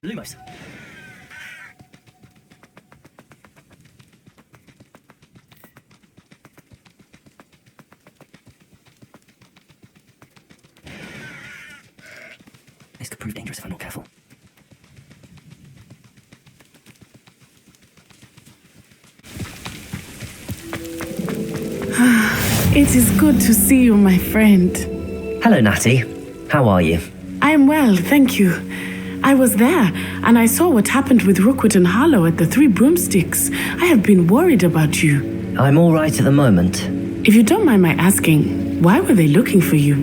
Lumos. This could prove dangerous if I'm not careful. It is good to see you, my friend. Hello, Natty. How are you? I am well, thank you. I was there, and I saw what happened with Rookwood and Harlow at the Three Broomsticks. I have been worried about you. I'm all right at the moment. If you don't mind my asking, why were they looking for you?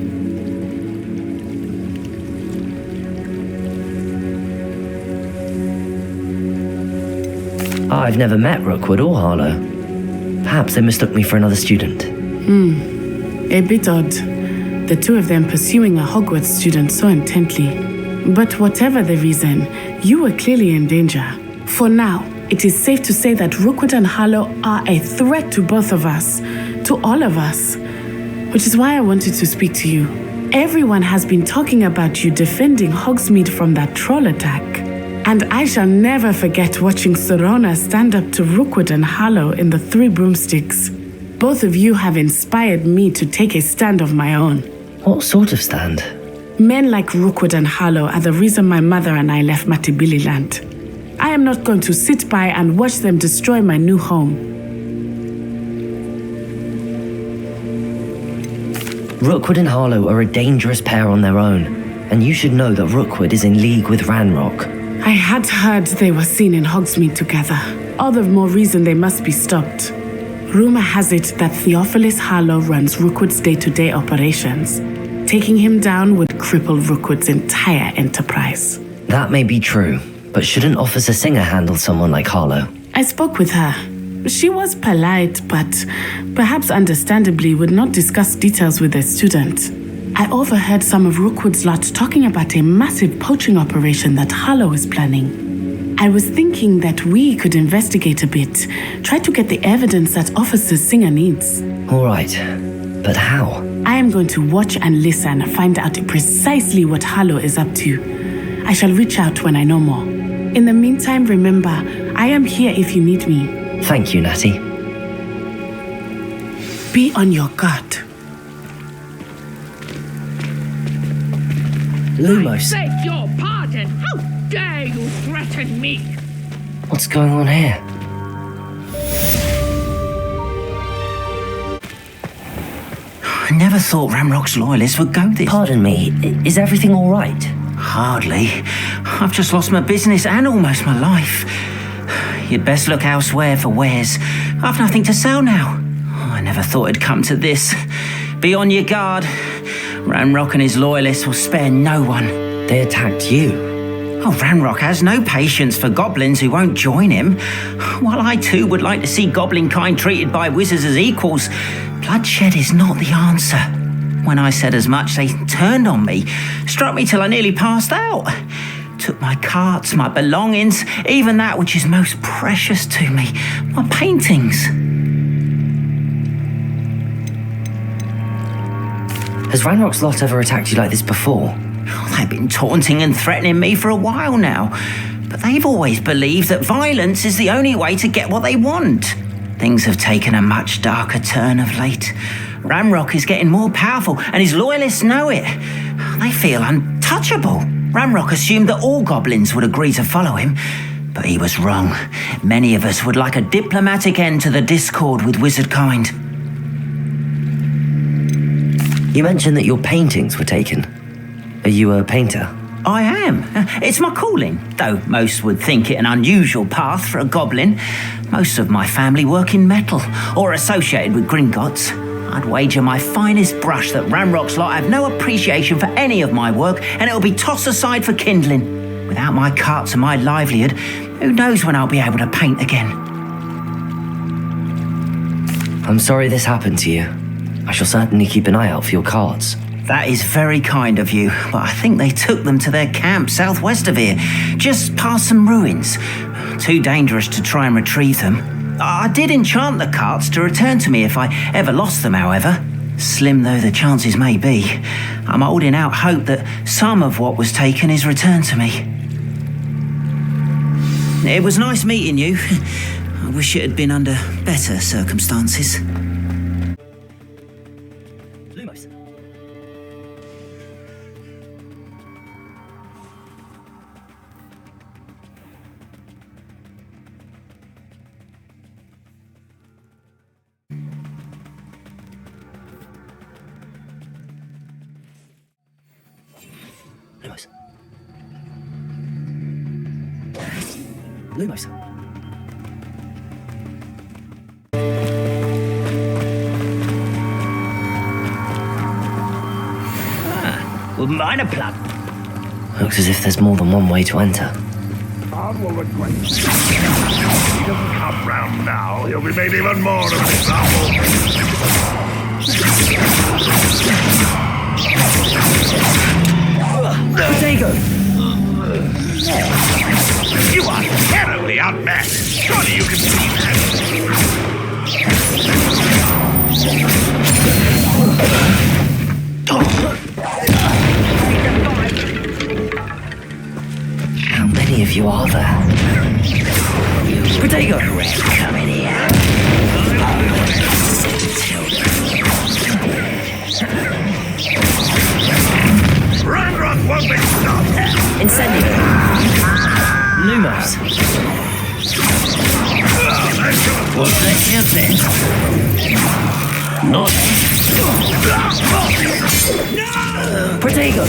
I've never met Rookwood or Harlow. Perhaps they mistook me for another student. A bit odd. The two of them pursuing a Hogwarts student so intently. But whatever the reason, you were clearly in danger. For now, it is safe to say that Rookwood and Harlow are a threat to both of us, to all of us. Which is why I wanted to speak to you. Everyone has been talking about you defending Hogsmeade from that troll attack. And I shall never forget watching Sorona stand up to Rookwood and Harlow in the Three Broomsticks. Both of you have inspired me to take a stand of my own. What sort of stand? Men like Rookwood and Harlow are the reason my mother and I left Matibili Land. I am not going to sit by and watch them destroy my new home. Rookwood and Harlow are a dangerous pair on their own, and you should know that Rookwood is in league with Ranrock. I had heard they were seen in Hogsmeade together. All the more reason they must be stopped. Rumor has it that Theophilus Harlow runs Rookwood's day-to-day operations. Taking him down would cripple Rookwood's entire enterprise. That may be true, but shouldn't Officer Singer handle someone like Harlow? I spoke with her. She was polite, but perhaps understandably would not discuss details with a student. I overheard some of Rookwood's lot talking about a massive poaching operation that Harlow is planning. I was thinking that we could investigate a bit, try to get the evidence that Officer Singer needs. All right, but how? I am going to watch and listen and find out precisely what Harlow is up to. I shall reach out when I know more. In the meantime, remember, I am here if you need me. Thank you, Natty. Be on your guard. Lumos. I beg your pardon. How dare you threaten me? What's going on here? I never thought Ramrock's loyalists would go this. Pardon me, is everything all right? Hardly. I've just lost my business and almost my life. You'd best look elsewhere for wares. I've nothing to sell now. I never thought it'd come to this. Be on your guard. Ranrock and his loyalists will spare no one. They attacked you. Oh, Ranrock has no patience for goblins who won't join him. While I too would like to see goblin kind treated by wizards as equals, bloodshed is not the answer. When I said as much, they turned on me, struck me till I nearly passed out. Took my carts, my belongings, even that which is most precious to me, my paintings. Has Ranrock's lot ever attacked you like this before? Oh, they've been taunting and threatening me for a while now, but they've always believed that violence is the only way to get what they want. Things have taken a much darker turn of late. Ranrock is getting more powerful, and his loyalists know it. They feel untouchable. Ranrock assumed that all goblins would agree to follow him, but he was wrong. Many of us would like a diplomatic end to the discord with wizard kind. You mentioned that your paintings were taken. Are you a painter? I am. It's my calling, though most would think it an unusual path for a goblin. Most of my family work in metal, or associated with Gringotts. I'd wager my finest brush that Ranrock's lot have no appreciation for any of my work, and it'll be tossed aside for kindling. Without my carts and my livelihood, who knows when I'll be able to paint again. I'm sorry this happened to you. I shall certainly keep an eye out for your cards. That is very kind of you, but I think they took them to their camp southwest of here, just past some ruins. Too dangerous to try and retrieve them. I did enchant the carts to return to me if I ever lost them, however. Slim though the chances may be, I'm holding out hope that some of what was taken is returned to me. It was nice meeting you. I wish it had been under better circumstances. Lumos. Lumos. Lumos. Wouldn't mind a plug. Looks as if there's more than one way to enter. If he doesn't come round now, he'll be made even more of an example. Potato! You are terribly outmatched. Surely you can see How many of you are there? Potato! Come in here. Ranrock won't be stopped. Incendio! Lumos! What's that you think? Not. Potato!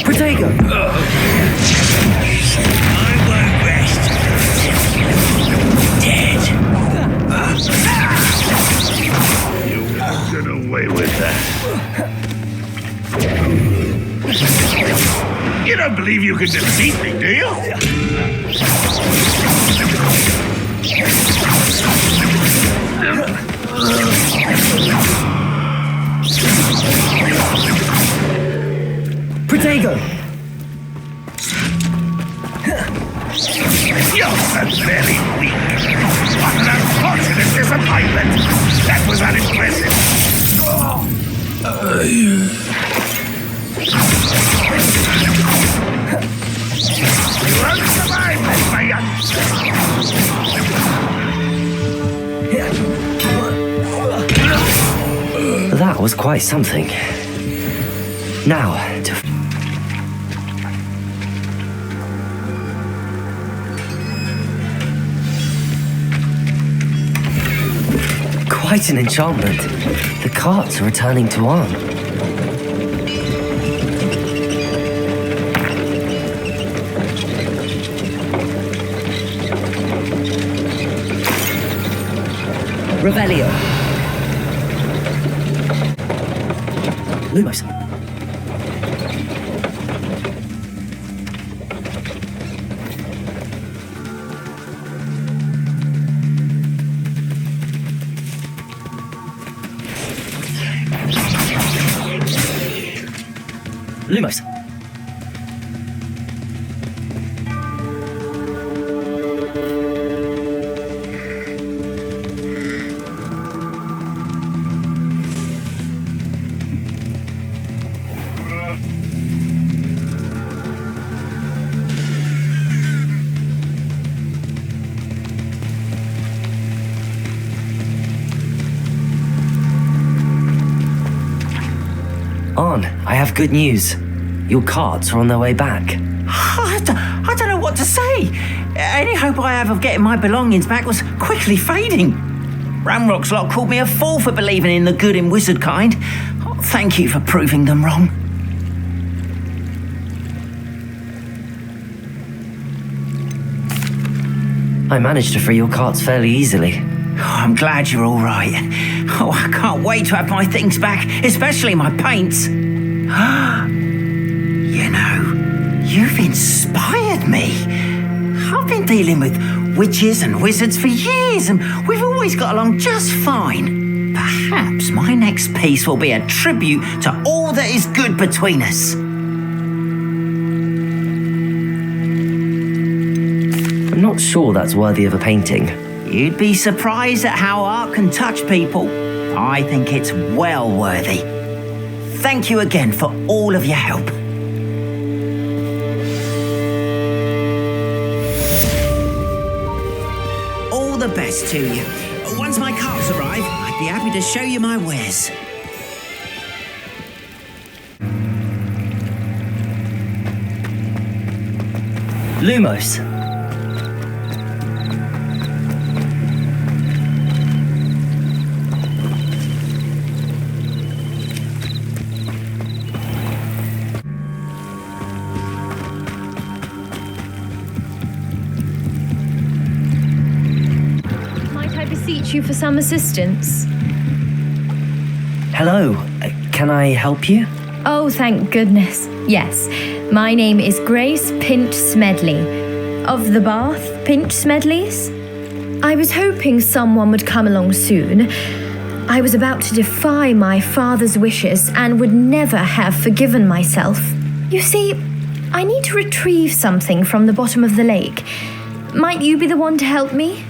Potato! I won't rest dead. You won't get away with that. You don't believe you can defeat me, do you? Potato! You're very weak. What an unfortunate disappointment. That was unimpressive. You won't survive this, my young. That was quite something. Now, to... Quite an enchantment. The carts are returning to Arn. Revelio. Lumos. Lumos. Arn, I have good news. Your carts are on their way back. I don't know what to say. Any hope I have of getting my belongings back was quickly fading. Ramrock's lot called me a fool for believing in the good in wizard kind. Oh, thank you for proving them wrong. I managed to free your carts fairly easily. Oh, I'm glad you're all right. Oh, I can't wait to have my things back, especially my paints. You know, you've inspired me. I've been dealing with witches and wizards for years, and we've always got along just fine. Perhaps my next piece will be a tribute to all that is good between us. I'm not sure that's worthy of a painting. You'd be surprised at how art can touch people. I think it's well worthy. Thank you again for all of your help. All the best to you. Once my carts arrive, I'd be happy to show you my wares. Lumos. Might I beseech you for some assistance? Hello. Can I help you? Oh, thank goodness. Yes. My name is Grace Pinch Smedley, of the Bath Pinch Smedleys. I was hoping someone would come along soon. I was about to defy my father's wishes and would never have forgiven myself. You see, I need to retrieve something from the bottom of the lake. Might you be the one to help me?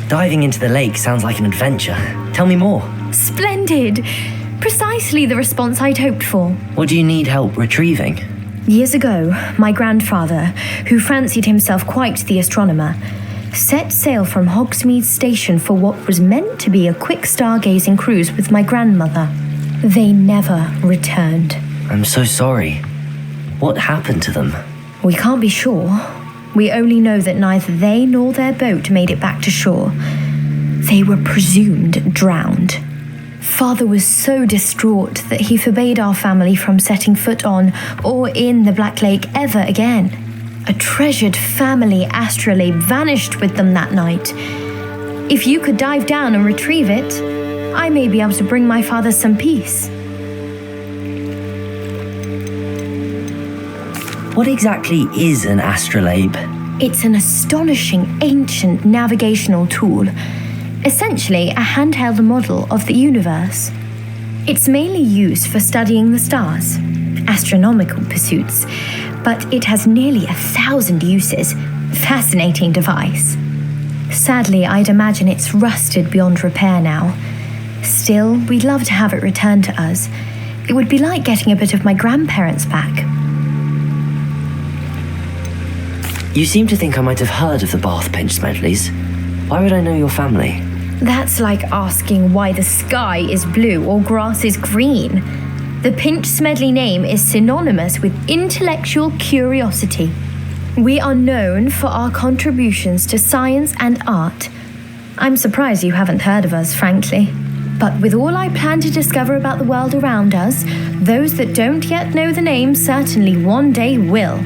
Diving into the lake sounds like an adventure. Tell me more. Splendid! Precisely the response I'd hoped for. What do you need help retrieving? Years ago, my grandfather, who fancied himself quite the astronomer, set sail from Hogsmeade Station for what was meant to be a quick stargazing cruise with my grandmother. They never returned. I'm so sorry. What happened to them? We can't be sure. We only know that neither they nor their boat made it back to shore. They were presumed drowned. Father was so distraught that he forbade our family from setting foot on or in the Black Lake ever again. A treasured family astrolabe vanished with them that night. If you could dive down and retrieve it, I may be able to bring my father some peace. What exactly is an astrolabe? It's an astonishing ancient navigational tool, essentially a handheld model of the universe. It's mainly used for studying the stars, astronomical pursuits, but it has nearly 1,000 uses. Fascinating device. Sadly, I'd imagine it's rusted beyond repair now. Still, we'd love to have it returned to us. It would be like getting a bit of my grandparents back. You seem to think I might have heard of the Bath Pinch Smedleys. Why would I know your family? That's like asking why the sky is blue or grass is green. The Pinch Smedley name is synonymous with intellectual curiosity. We are known for our contributions to science and art. I'm surprised you haven't heard of us, frankly. But with all I plan to discover about the world around us, those that don't yet know the name certainly one day will.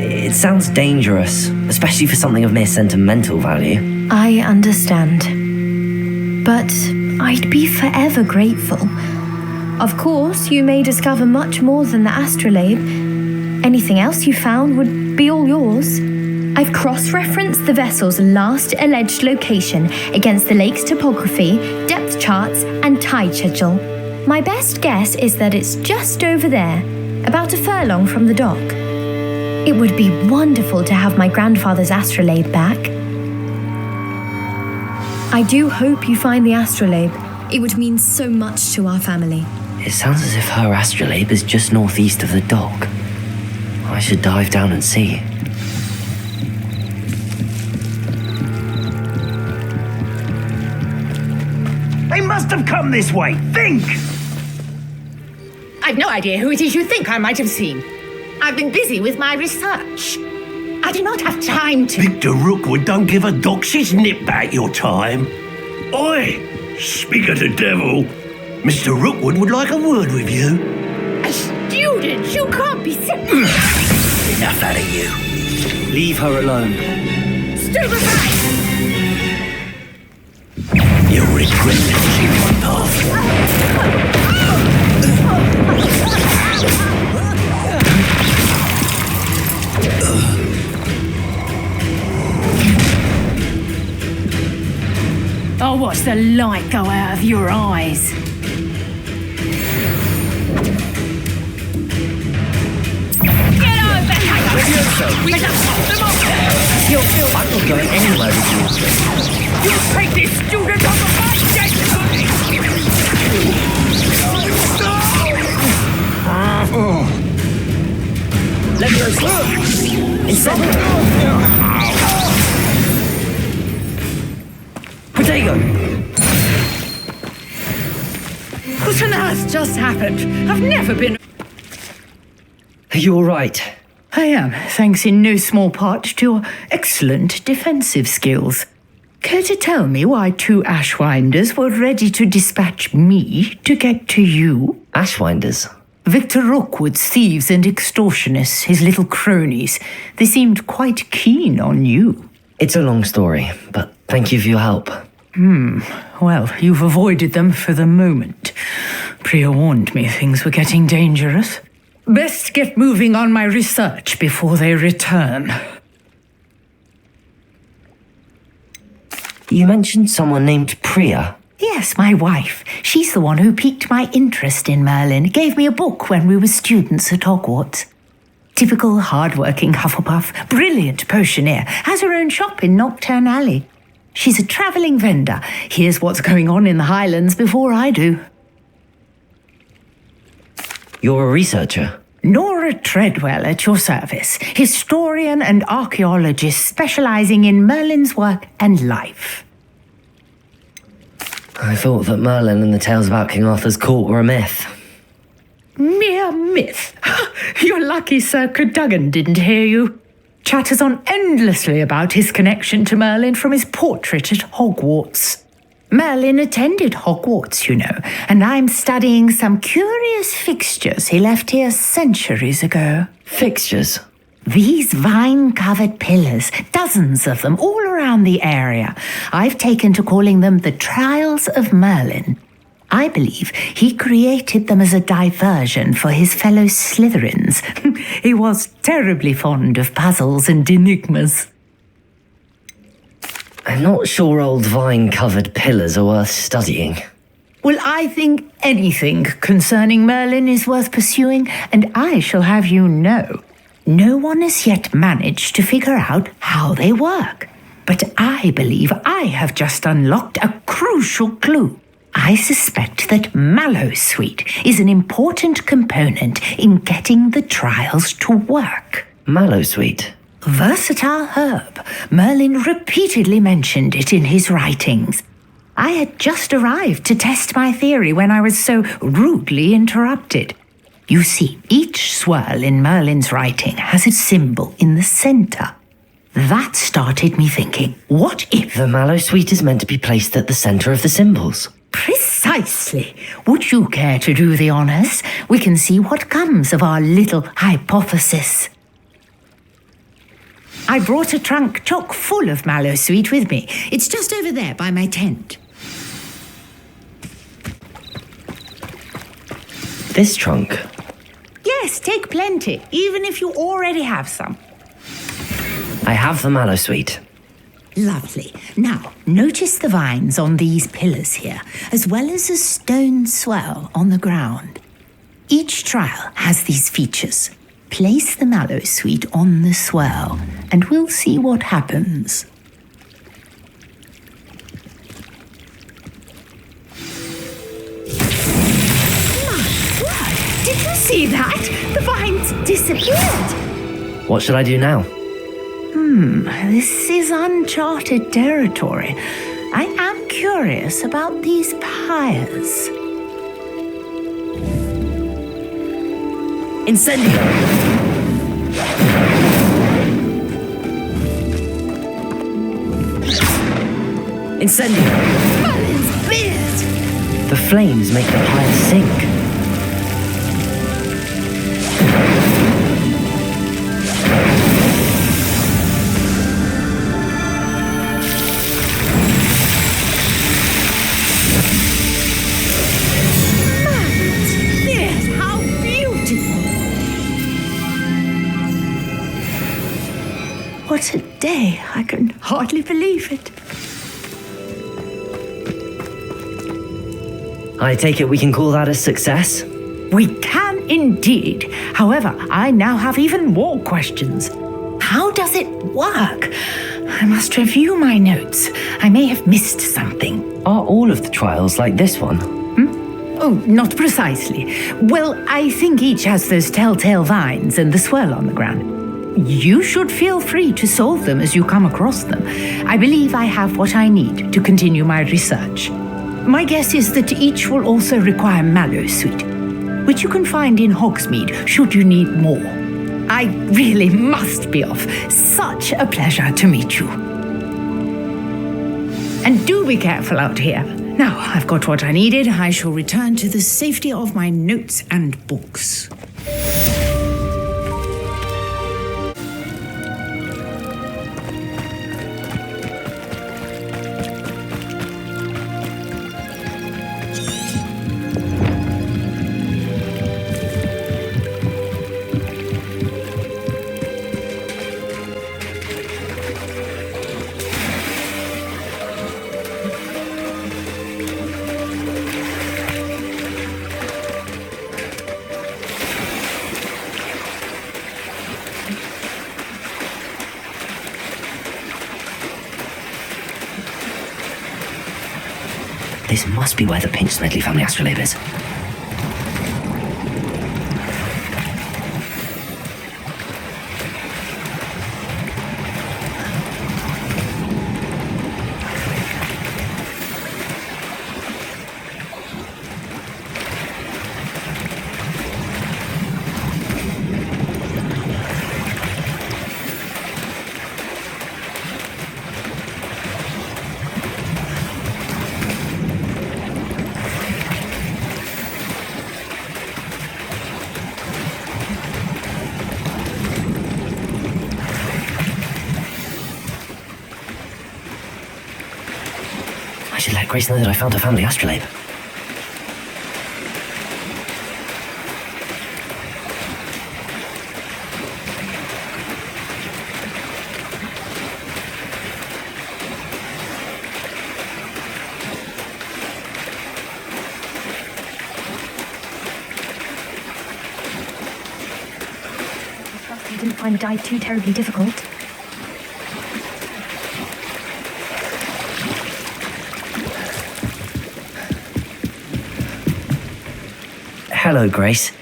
It sounds dangerous, especially for something of mere sentimental value. I understand. But I'd be forever grateful. Of course, you may discover much more than the astrolabe. Anything else you found would be all yours. I've cross-referenced the vessel's last alleged location against the lake's topography, depth charts, and tide schedule. My best guess is that it's just over there, about a furlong from the dock. It would be wonderful to have my grandfather's astrolabe back. I do hope you find the astrolabe. It would mean so much to our family. It sounds as if her astrolabe is just northeast of the dock. I should dive down and see. They must have come this way. Think! I've no idea who it is you think I might have seen. I've been busy with my research. I do not have time to... Victor Rookwood don't give a doxy's nip about your time. Oi! Speak of the devil. Mr. Rookwood would like a word with you. A student? You can't be sick. Enough out of you. Leave her alone. Stupefy! You'll regret this in one path. Oh, what? watch the light go out of your eyes. Get over here! I'm not going anywhere with you. You take this student off of my Let me go. Inside. Potato! What on earth just happened? I've never been... Are you alright? I am, thanks in no small part to your excellent defensive skills. Care to tell me why 2 Ashwinders were ready to dispatch me to get to you? Ashwinders? Victor Rookwood's thieves and extortionists, his little cronies. They seemed quite keen on you. It's a long story, but thank you for your help. Well, you've avoided them for the moment. Priya warned me things were getting dangerous. Best get moving on my research before they return. You mentioned someone named Priya. Yes, my wife. She's the one who piqued my interest in Merlin. Gave me a book when we were students at Hogwarts. Typical hard-working Hufflepuff, brilliant potioneer, has her own shop in Nocturne Alley. She's a travelling vendor. Hears what's going on in the Highlands before I do. You're a researcher? Nora Treadwell at your service. Historian and archaeologist specialising in Merlin's work and life. I thought that Merlin and the tales about King Arthur's court were a myth. Mere myth. You're lucky Sir Cadogan didn't hear you. Chatters on endlessly about his connection to Merlin from his portrait at Hogwarts. Merlin attended Hogwarts, you know, and I'm studying some curious fixtures he left here centuries ago. Fixtures? These vine-covered pillars, dozens of them all around the area. I've taken to calling them the Trials of Merlin. I believe he created them as a diversion for his fellow Slytherins. He was terribly fond of puzzles and enigmas. I'm not sure old vine-covered pillars are worth studying. Well, I think anything concerning Merlin is worth pursuing, and I shall have you know, no one has yet managed to figure out how they work. But I believe I have just unlocked a crucial clue. I suspect that Mallowsweet is an important component in getting the trials to work. Mallowsweet? Versatile herb. Merlin repeatedly mentioned it in his writings. I had just arrived to test my theory when I was so rudely interrupted. You see, each swirl in Merlin's writing has a symbol in the centre. That started me thinking, what if... The Mallowsweet is meant to be placed at the centre of the symbols. Precisely. Would you care to do the honours? We can see what comes of our little hypothesis. I brought a trunk chock full of Mallowsweet with me. It's just over there by my tent. This trunk? Yes, take plenty, even if you already have some. I have the Mallowsweet. Lovely. Now, notice the vines on these pillars here, as well as a stone swell on the ground. Each trial has these features. Place the Mallowsweet on the swell, and we'll see what happens. My word! Did you see that? The vines disappeared. What should I do now? This is uncharted territory. I am curious about these pyres. Incendio! Incendio! Merlin's beard! The flames make the pyre sink. What a day! I can hardly believe it. I take it we can call that a success? We can indeed. However, I now have even more questions. How does it work? I must review my notes. I may have missed something. Are all of the trials like this one? Oh, not precisely. Well, I think each has those telltale vines and the swirl on the ground. You should feel free to solve them as you come across them. I believe I have what I need to continue my research. My guess is that each will also require mallow sweet, which you can find in Hogsmeade should you need more. I really must be off. Such a pleasure to meet you. And do be careful out here. Now I've got what I needed, I shall return to the safety of my notes and books. This must be where the Pinch Smedley family astrolabe is. I should let Grace know that I found her family astrolabe. I didn't find the dive too terribly difficult. Hello, Grace.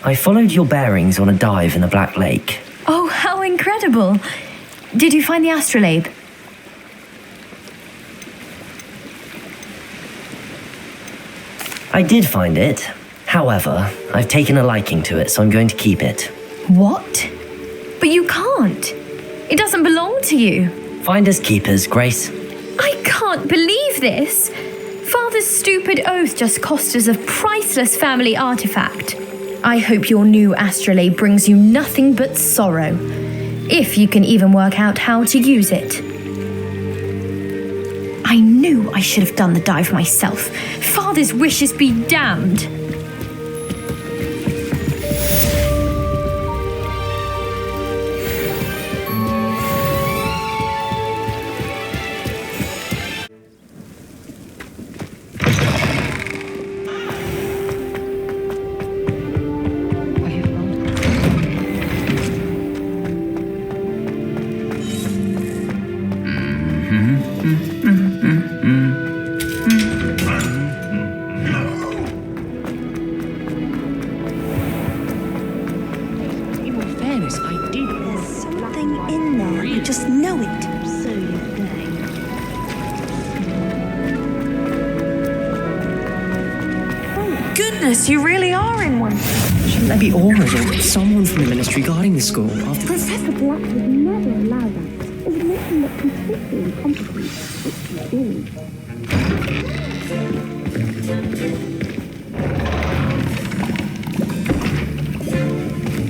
I followed your bearings on a dive in the Black Lake. Oh, how incredible! Did you find the astrolabe? I did find it. However, I've taken a liking to it, so I'm going to keep it. What? But you can't. It doesn't belong to you. Finders keepers, Grace. I can't believe this. Father's stupid oath just cost us a priceless family artifact. I hope your new astrolabe brings you nothing but sorrow, if you can even work out how to use it. I knew I should have done the dive myself. Father's wishes be damned. You really are in one. Shouldn't there be orders or someone from the ministry guarding the school? Professor Black would never allow that. It would make him look completely incompetent, which he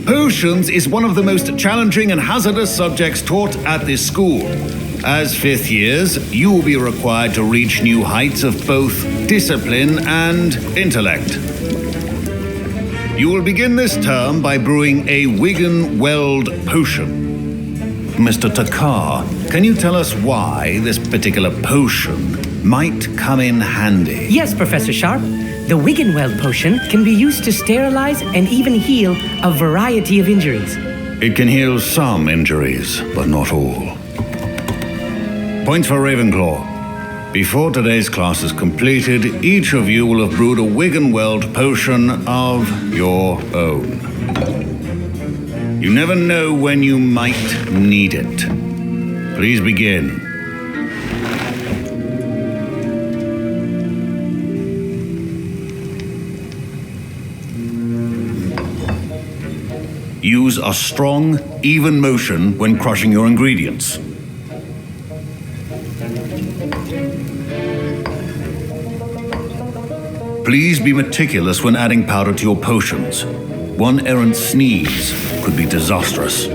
is. Potions is one of the most challenging and hazardous subjects taught at this school. As fifth years, you will be required to reach new heights of both discipline and intellect. You will begin this term by brewing a Wigan Weld potion. Mr. Takar, can you tell us why this particular potion might come in handy? Yes, Professor Sharp. The Wiggenweld potion can be used to sterilize and even heal a variety of injuries. It can heal some injuries, but not all. Points for Ravenclaw. Before today's class is completed, each of you will have brewed a Wiggenweld potion of your own. You never know when you might need it. Please begin. Use a strong, even motion when crushing your ingredients. Please be meticulous when adding powder to your potions. One errant sneeze could be disastrous.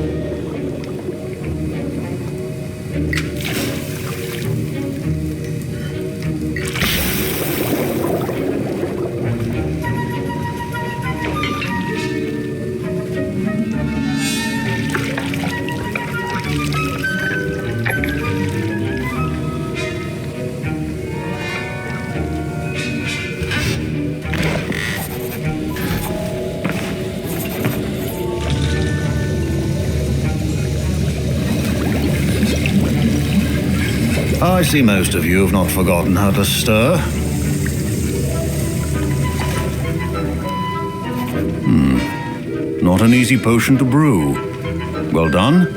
I see most of you have not forgotten how to stir. Not an easy potion to brew. Well done.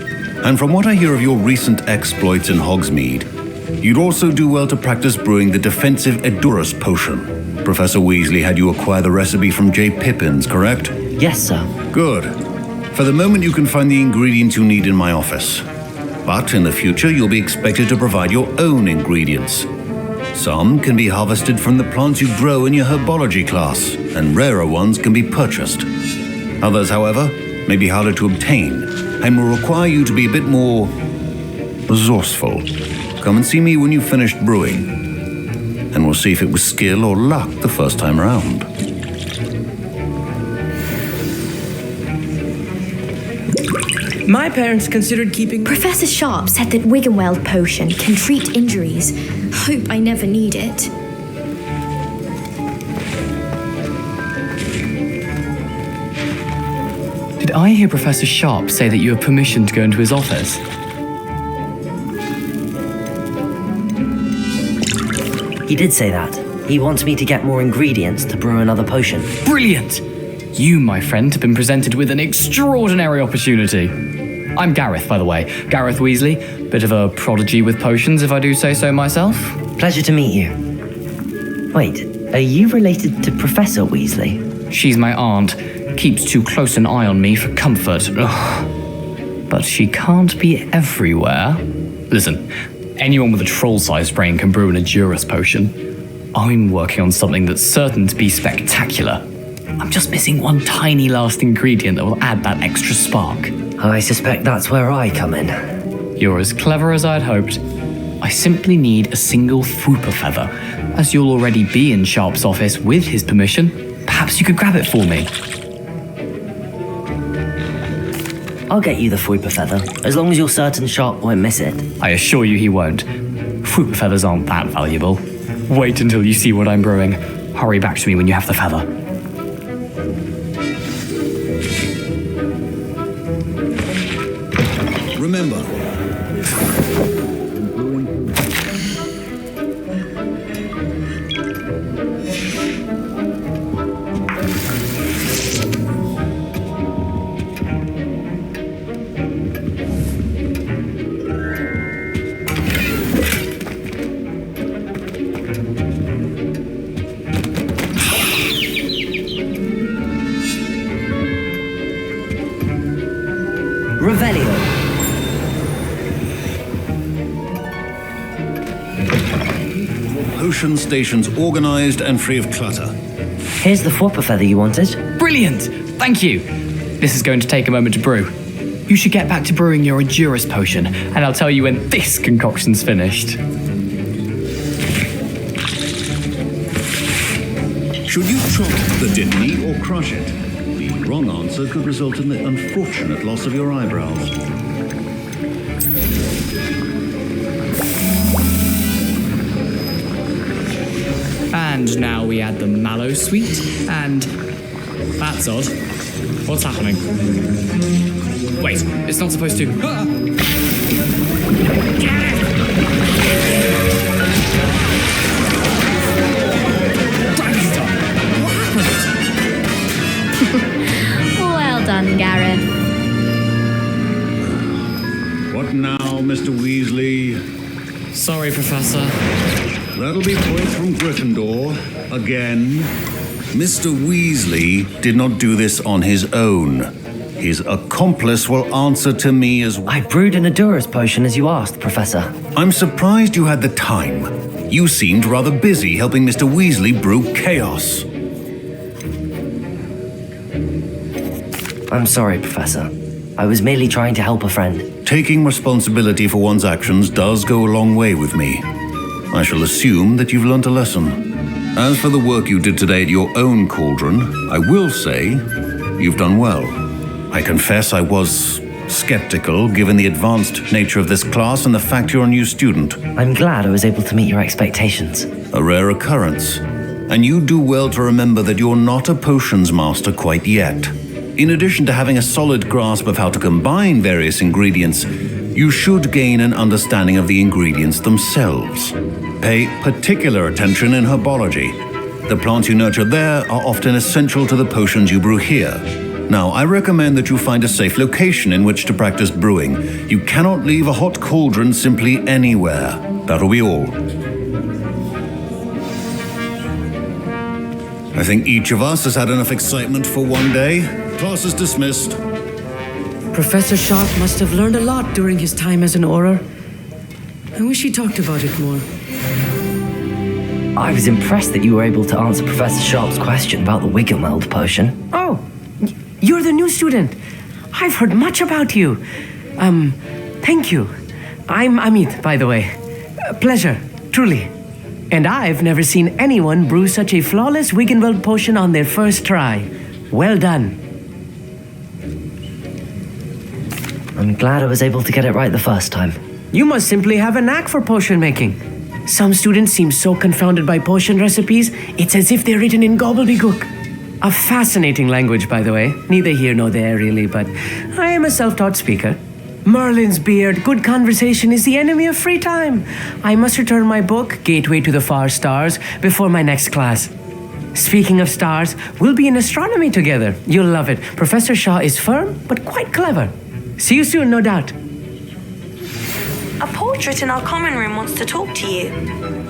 And from what I hear of your recent exploits in Hogsmeade, you'd also do well to practice brewing the defensive Edurus potion. Professor Weasley had you acquire the recipe from J. Pippins, correct? Yes, sir. Good. For the moment, you can find the ingredients you need in my office. But in the future, you'll be expected to provide your own ingredients. Some can be harvested from the plants you grow in your herbology class, and rarer ones can be purchased. Others, however, may be harder to obtain, and will require you to be a bit more resourceful. Come and see me when you've finished brewing, and we'll see if it was skill or luck the first time around. My parents considered keeping... Professor Sharp said that Wiggenweld potion can treat injuries. Hope I never need it. Did I hear Professor Sharp say that you have permission to go into his office? He did say that. He wants me to get more ingredients to brew another potion. Brilliant! You, my friend, have been presented with an extraordinary opportunity. I'm Gareth, by the way. Gareth Weasley. Bit of a prodigy with potions, if I do say so myself. Pleasure to meet you. Wait, are you related to Professor Weasley? She's my aunt. Keeps too close an eye on me for comfort. Ugh. But she can't be everywhere. Listen, anyone with a troll-sized brain can brew an Edurus potion. I'm working on something that's certain to be spectacular. I'm just missing one tiny last ingredient that will add that extra spark. I suspect that's where I come in. You're as clever as I'd hoped. I simply need a single Fwooper feather. As you'll already be in Sharp's office with his permission, perhaps you could grab it for me. I'll get you the Fwooper feather, as long as you're certain Sharp won't miss it. I assure you he won't. Fwooper feathers aren't that valuable. Wait until you see what I'm brewing. Hurry back to me when you have the feather. Remember, Revelio. potion stations organized and free of clutter. Here's the Fwooper feather you wanted. Brilliant! Thank you. This is going to take a moment to brew. You should get back to brewing your Edurus potion, and I'll tell you when this concoction's finished. Should you chop the Dittany or crush it? The wrong answer could result in the unfortunate loss of your eyebrows. And now we add the mallow sweet, and that's odd. What's happening? Wait, it's not supposed to. Ah! Dragonstone! What happened? Well done, Gareth. What now, Mr. Weasley? Sorry, Professor. That'll be points from Gryffindor. Again. Mr. Weasley did not do this on his own. His accomplice will answer to me as well. I brewed an Adurus potion as you asked, Professor. I'm surprised you had the time. You seemed rather busy helping Mr. Weasley brew chaos. I'm sorry, Professor. I was merely trying to help a friend. Taking responsibility for one's actions does go a long way with me. I shall assume that you've learnt a lesson. As for the work you did today at your own cauldron, I will say you've done well. I confess I was skeptical given the advanced nature of this class and the fact you're a new student. I'm glad I was able to meet your expectations. A rare occurrence. And you do well to remember that you're not a potions master quite yet. In addition to having a solid grasp of how to combine various ingredients, you should gain an understanding of the ingredients themselves. Pay particular attention in herbology. The plants you nurture there are often essential to the potions you brew here. Now, I recommend that you find a safe location in which to practice brewing. You cannot leave a hot cauldron simply anywhere. That'll be all. I think each of us has had enough excitement for one day. Class is dismissed. Professor Sharp must have learned a lot during his time as an Auror. I wish he talked about it more. I was impressed that you were able to answer Professor Sharp's question about the Wiggenweld potion. Oh, you're the new student. I've heard much about you. Thank you. I'm Amit, by the way. Pleasure, truly. And I've never seen anyone brew such a flawless Wiggenweld potion on their first try. Well done. I'm glad I was able to get it right the first time. You must simply have a knack for potion making. Some students seem so confounded by potion recipes, it's as if they're written in gobbledygook. A fascinating language, by the way. Neither here nor there, really, but I am a self-taught speaker. Merlin's beard, good conversation is the enemy of free time. I must return my book, Gateway to the Far Stars, before my next class. Speaking of stars, we'll be in astronomy together. You'll love it. Professor Shaw is firm, but quite clever. See you soon, no doubt. A portrait in our common room wants to talk to you.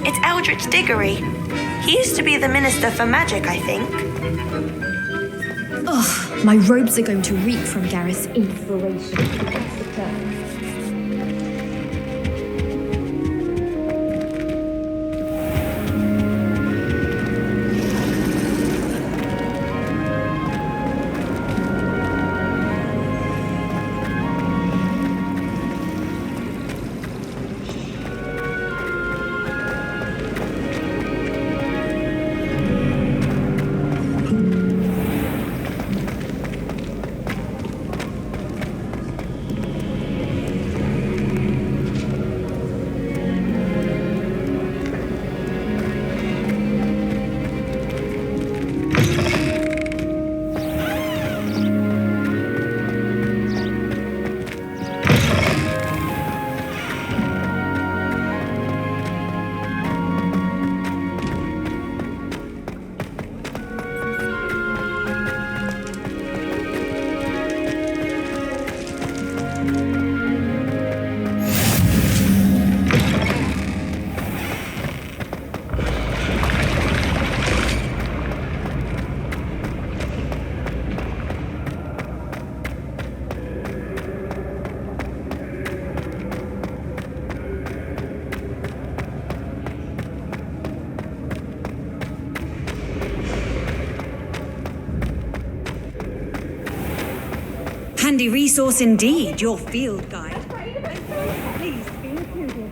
It's Eldritch Diggory. He used to be the Minister for Magic, I think. Ugh, my robes are going to reek from Gareth's inspiration. Handy resource indeed, your field guide. Please be included.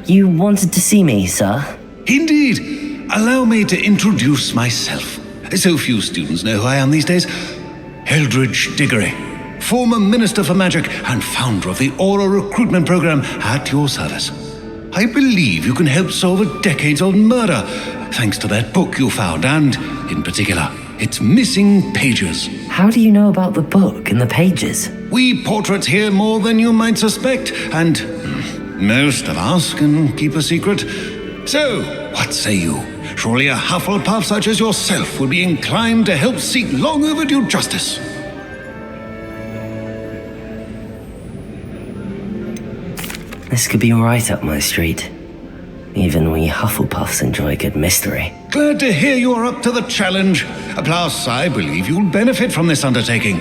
You wanted to see me, sir? Indeed. Allow me to introduce myself. So few students know who I am these days. Eldridge Diggory, former Minister for Magic and founder of the Aura Recruitment Program, at your service. I believe you can help solve a decades-old murder, thanks to that book you found, and, in particular, its missing pages. How do you know about the book and the pages? We portraits hear more than you might suspect, and most of us can keep a secret. So, what say you? Surely a Hufflepuff such as yourself would be inclined to help seek long overdue justice. This could be right up my street. Even we Hufflepuffs enjoy good mystery. Glad to hear you are up to the challenge. Plus, I believe you'll benefit from this undertaking.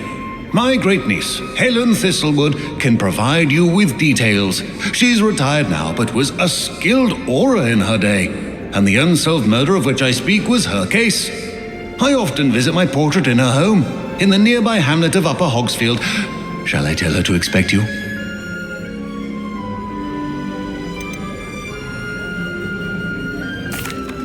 My great niece, Helen Thistlewood, can provide you with details. She's retired now, but was a skilled aura in her day, and the unsolved murder of which I speak was her case. I often visit my portrait in her home, in the nearby hamlet of Upper Hogsfield. Shall I tell her to expect you?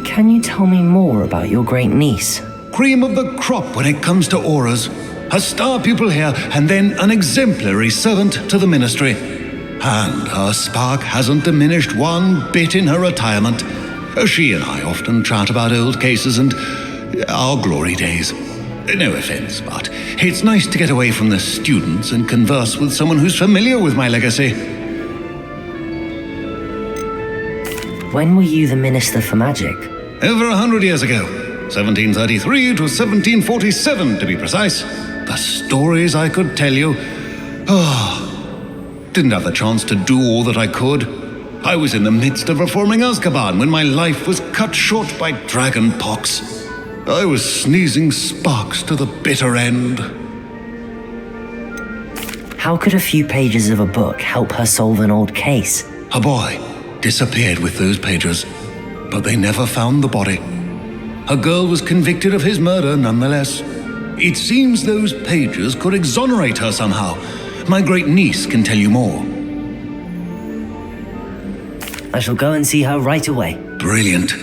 Can you tell me more about your great niece? Cream of the crop when it comes to auras. A star pupil here, and then an exemplary servant to the ministry. And her spark hasn't diminished one bit in her retirement. She and I often chat about old cases and our glory days. No offense, but it's nice to get away from the students and converse with someone who's familiar with my legacy. When were you the Minister for Magic? Over 100 years ago. 1733 to 1747, to be precise. The stories I could tell you. Didn't have the chance to do all that I could. I was in the midst of reforming Azkaban when my life was cut short by dragon pox. I was sneezing sparks to the bitter end. How could a few pages of a book help her solve an old case? A boy disappeared with those pages, but they never found the body. A girl was convicted of his murder nonetheless. It seems those pages could exonerate her somehow. My great niece can tell you more. I shall go and see her right away. Brilliant.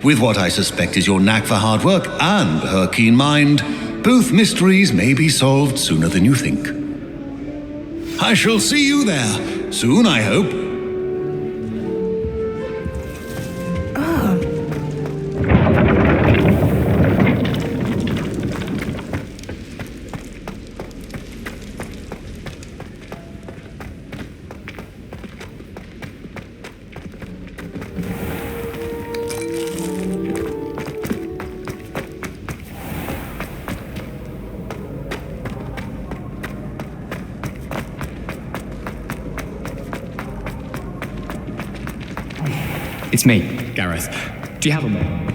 With what I suspect is your knack for hard work and her keen mind, both mysteries may be solved sooner than you think. I shall see you there, soon I hope. It's me, Gareth. Do you have a moment?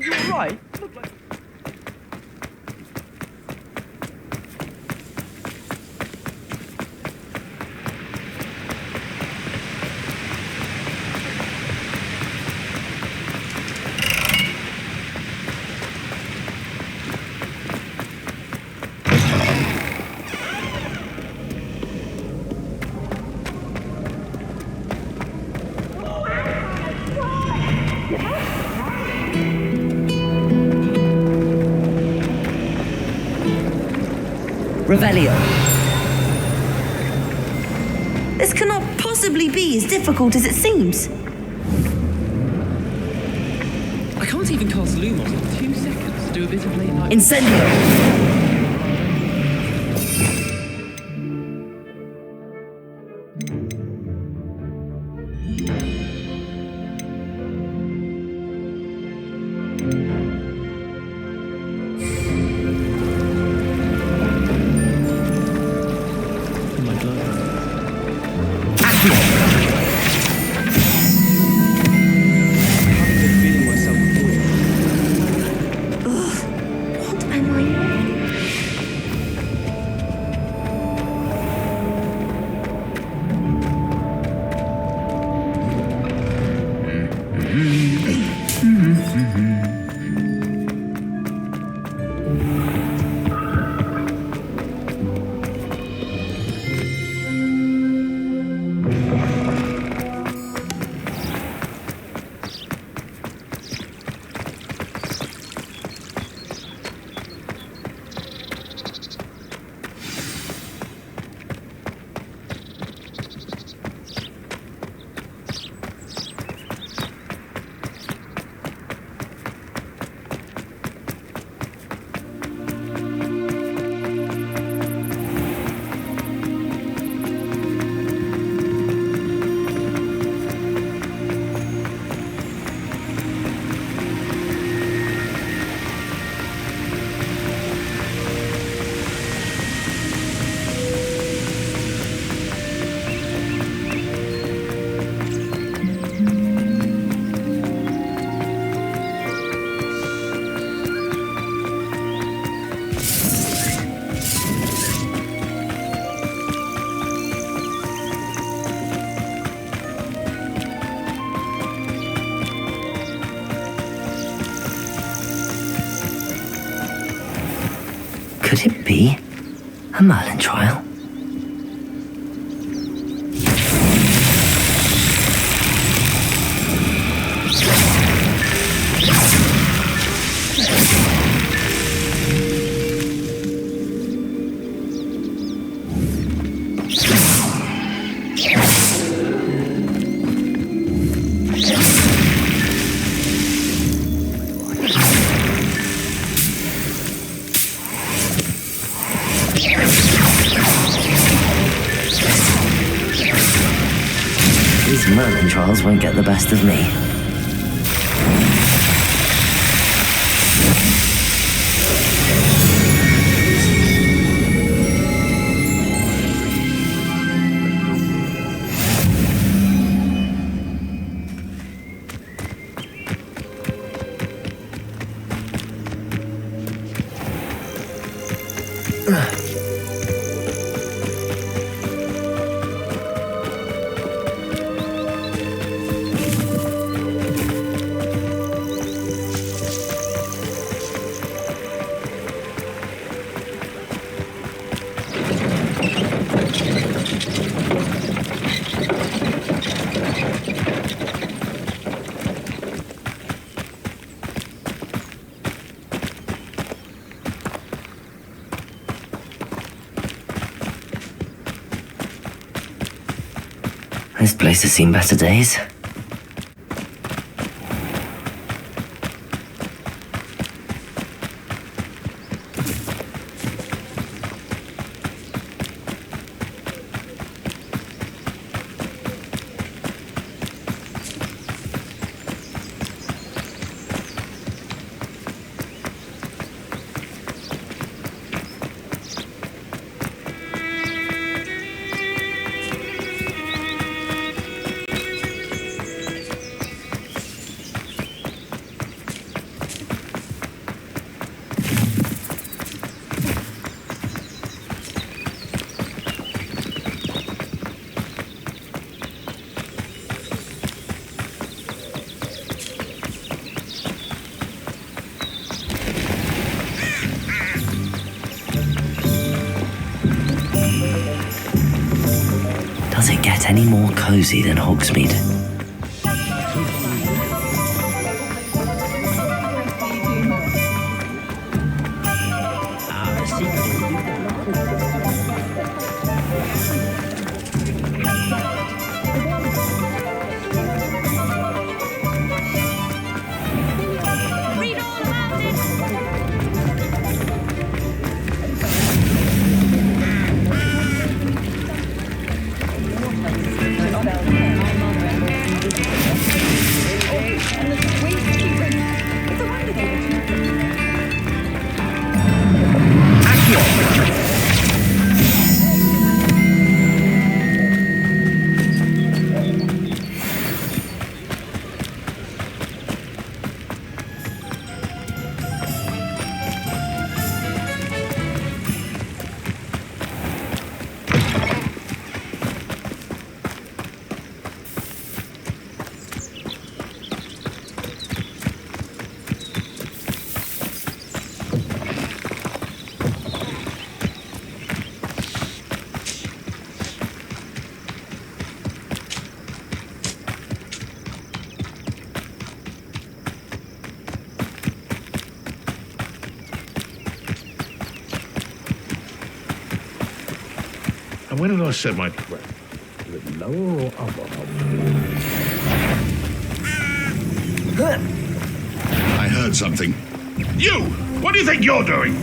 You're right. Revelio. This cannot possibly be as difficult as it seems. I can't even cast Lumos in 2 seconds to do a bit of late night. Incendio. Could it be a Merlin trial? These Merlin trials won't get the best of me. This place has seen better days. Does it get any more cozy than Hogsmeade? And where did I set my trap? Is it lower or upper? I heard something. You! What do you think you're doing?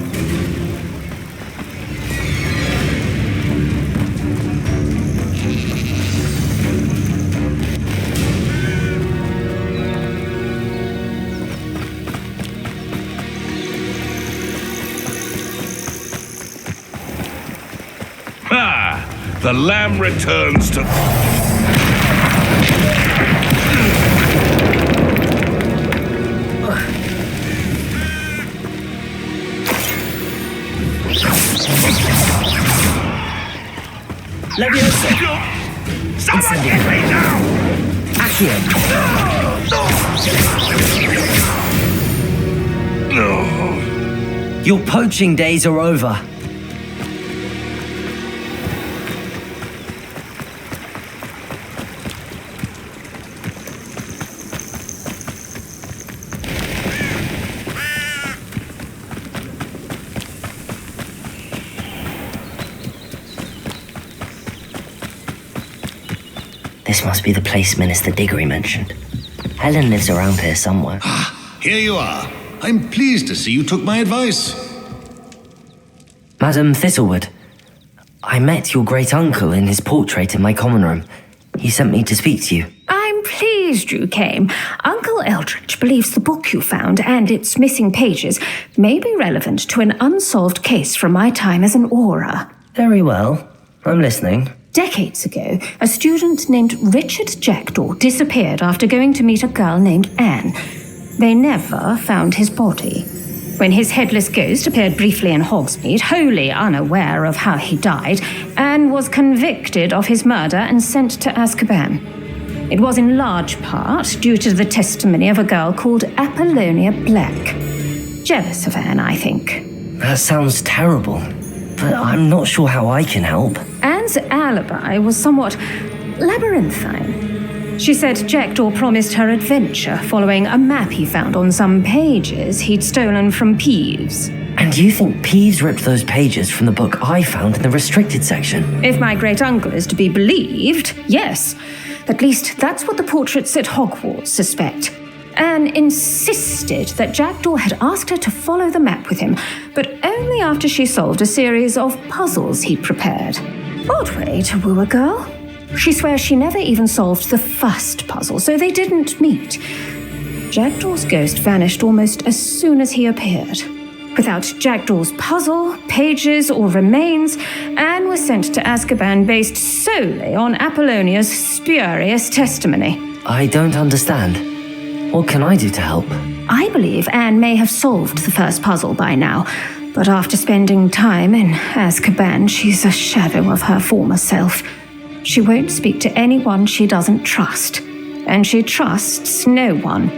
Ha! The lamb returns to... Leviosa! Someone get me now! Accio! No! Your poaching days are over. This must be the place Minister Diggory mentioned. Helen lives around here somewhere. Here you are. I'm pleased to see you took my advice. Madam Thistlewood, I met your great-uncle in his portrait in my common room. He sent me to speak to you. I'm pleased you came. Uncle Eldridge believes the book you found and its missing pages may be relevant to an unsolved case from my time as an aura. Very well. I'm listening. Decades ago, a student named Richard Jackdaw disappeared after going to meet a girl named Anne. They never found his body. When his headless ghost appeared briefly in Hogsmeade, wholly unaware of how he died, Anne was convicted of his murder and sent to Azkaban. It was in large part due to the testimony of a girl called Apollonia Black. Jealous of Anne, I think. That sounds terrible, but I'm not sure how I can help. Anne's alibi was somewhat labyrinthine. She said Jackdaw promised her adventure following a map he found on some pages he'd stolen from Peeves. And you think Peeves ripped those pages from the book I found in the restricted section? If my great-uncle is to be believed, yes. At least that's what the portraits at Hogwarts suspect. Anne insisted that Jackdaw had asked her to follow the map with him, but only after she solved a series of puzzles he'd prepared. Odd way to woo a girl. She swears she never even solved the first puzzle, so they didn't meet. Jackdaw's ghost vanished almost as soon as he appeared. Without Jackdaw's puzzle, pages, or remains, Anne was sent to Azkaban based solely on Apollonia's spurious testimony. I don't understand. What can I do to help? I believe Anne may have solved the first puzzle by now, but after spending time in Azkaban, she's a shadow of her former self. She won't speak to anyone she doesn't trust, and she trusts no one.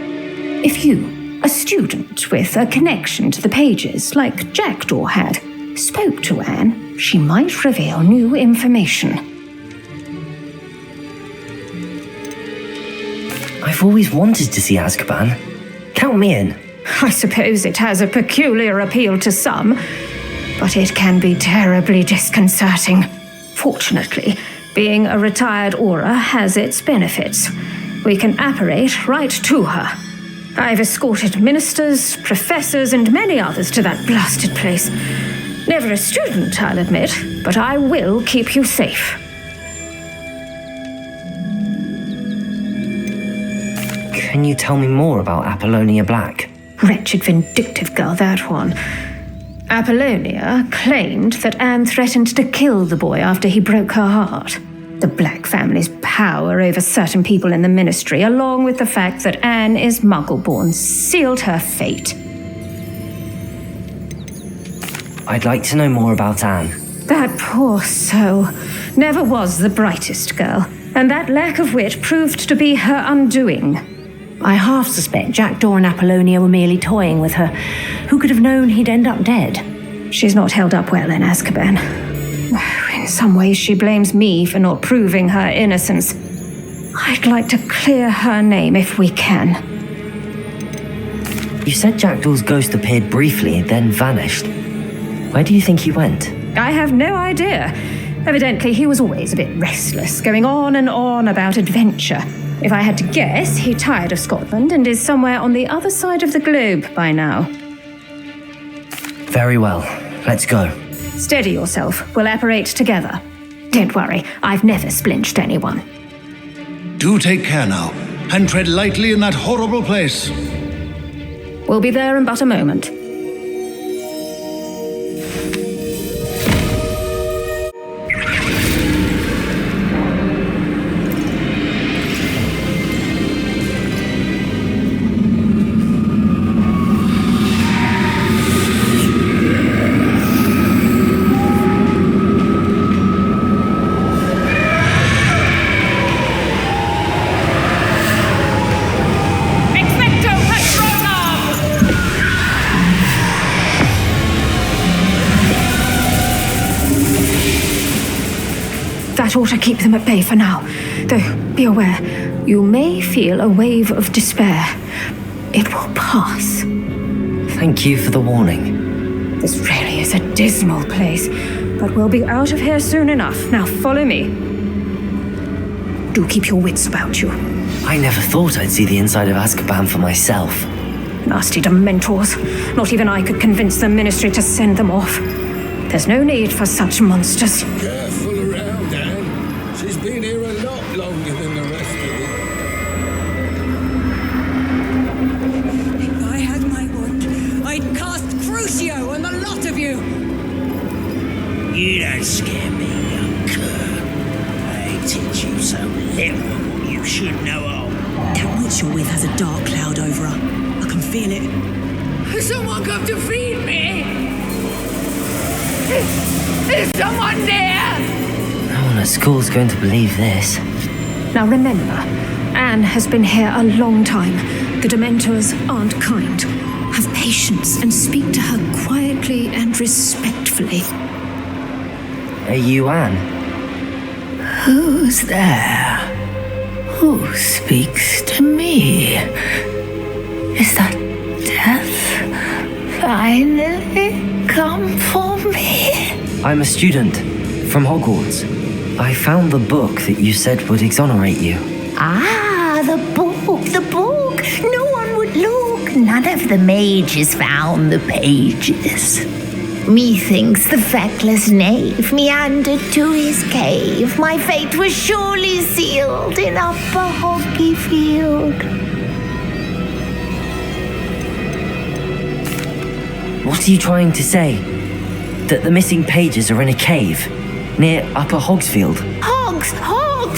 If you, a student with a connection to the pages like Jackdaw had, spoke to Anne, she might reveal new information. I've always wanted to see Azkaban. Count me in. I suppose it has a peculiar appeal to some, but it can be terribly disconcerting. Fortunately, being a retired aura has its benefits. We can apparate right to her. I've escorted ministers, professors, and many others to that blasted place. Never a student, I'll admit, but I will keep you safe. Can you tell me more about Apollonia Black? Wretched, vindictive girl, that one. Apollonia claimed that Anne threatened to kill the boy after he broke her heart. The Black family's power over certain people in the ministry, along with the fact that Anne is Muggle-born, sealed her fate. I'd like to know more about Anne. That poor soul never was the brightest girl, and that lack of wit proved to be her undoing. I half suspect Jackdaw and Apollonia were merely toying with her. Who could have known he'd end up dead? She's not held up well in Azkaban. In some ways, she blames me for not proving her innocence. I'd like to clear her name if we can. You said Jackdaw's ghost appeared briefly, then vanished. Where do you think he went? I have no idea. Evidently, he was always a bit restless, going on and on about adventure. If I had to guess, he tired of Scotland and is somewhere on the other side of the globe by now. Very well. Let's go. Steady yourself. We'll apparate together. Don't worry, I've never splinched anyone. Do take care now, and tread lightly in that horrible place. We'll be there in but a moment. That ought to keep them at bay for now. Though, be aware, you may feel a wave of despair. It will pass. Thank you for the warning. This really is a dismal place, but we'll be out of here soon enough. Now follow me. Do keep your wits about you. I never thought I'd see the inside of Azkaban for myself. Nasty Dementors. Not even I could convince the Ministry to send them off. There's no need for such monsters. Careful around, Anne. She's been here a lot longer than the rest of you. If I had my wand, I'd cast Crucio on the lot of you. You don't scare me, young cur. I teach you so little you should know all. That witch you're with has a dark cloud over her. I can feel it. Someone come to feed me! Is someone there? No one at school's going to believe this. Now remember, Anne has been here a long time. The Dementors aren't kind. Have patience and speak to her quietly and respectfully. Are you Anne? Who's there? Who speaks to me? Is that death finally come for me? I'm a student from Hogwarts. I found the book that you said would exonerate you. Ah, the book. No one would look. None of the mages found the pages. Methinks the feckless knave meandered to his cave. My fate was surely sealed in Upper Hoggyfield. What are you trying to say? That the missing pages are in a cave near Upper Hogsfield? Hogsfield,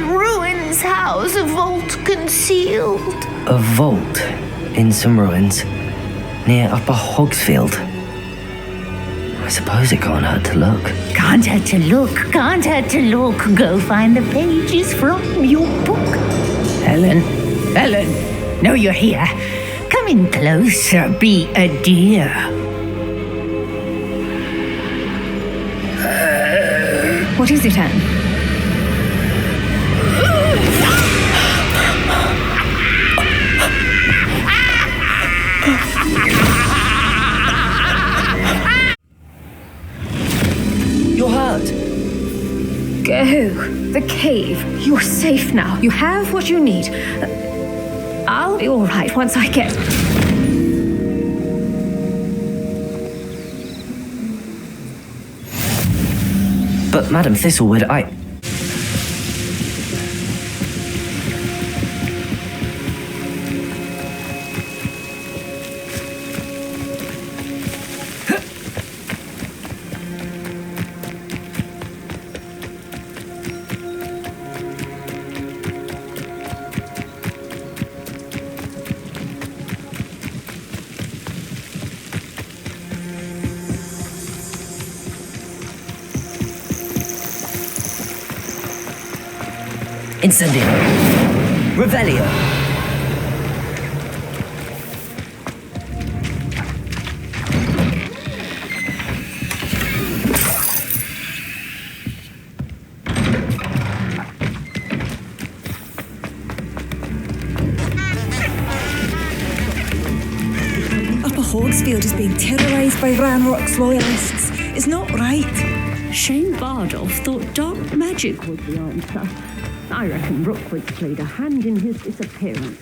ruins house, a vault concealed. A vault in some ruins near Upper Hogsfield. I suppose it can't hurt to look. Can't hurt to look. Go find the pages from your book. Helen, no, you're here. Come in closer, be a dear. What is it, Anne? You're hurt. Go. The cave. You're safe now. You have what you need. I'll be all right once I get... But Madam Thistlewood, I... Incendio. Revelio. Upper Hogsfield is being terrorised by Ranrock's loyalists. It's not right. Shane Bardolph thought dark magic was the answer. I reckon Rookwood played a hand in his disappearance.